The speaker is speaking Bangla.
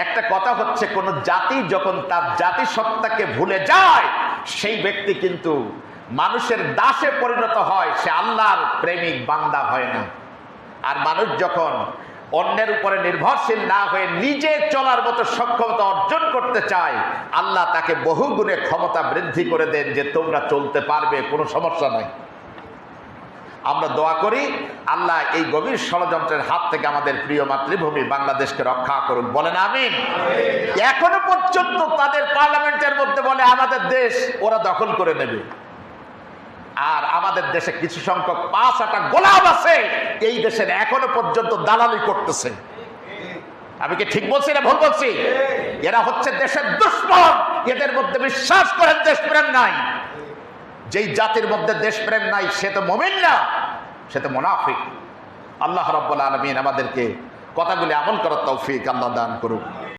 একটা কথা হচ্ছে, কোন জাতি যখন তার জাতিসত্তাকে ভুলে যায় সেই ব্যক্তি কিন্তু মানুষের দাসে পরিণত হয়, সে আল্লাহর প্রেমিক বান্দা হয় না। আর মানুষ যখন অন্যের উপরে নির্ভরশীল না হয়ে নিজে চলার মতো সক্ষমতা অর্জন করতে চায়, আল্লাহ তাকে বহুগুণে ক্ষমতা বৃদ্ধি করে দেন যে তোমরা চলতে পারবে, কোনো সমস্যা নাই। আমরা দোয়া করি আল্লাহ এই গভীর ষড়যন্ত্রের হাত থেকে আমাদের প্রিয় মাতৃভূমি বাংলাদেশকে রক্ষা করুন, বলেন আমিন। এখনো পর্যন্ত তাদের পার্লামেন্টের মধ্যে বলে আমাদের দেশ ওরা দখল করে নেবে, আর আমাদের দেশে কিছু সংখ্যক 5-8 গোলাম আছে এই দেশের এখনো পর্যন্ত দালালি করতেছে। আমি কি ঠিক বলছি না ভুল বলছি? এরা হচ্ছে দেশের দুশমন। এদের মধ্যে বিশ্বাস করেন দেশপ্রেম নাই। যেই জাতির মধ্যে দেশপ্রেম নাই সে তো মুমিন না, সে তো মুনাফিক। আল্লাহ রাব্বুল আলামিন আমাদেরকে কথাগুলি আমল করার তৌফিক আল্লাহ দান করুন।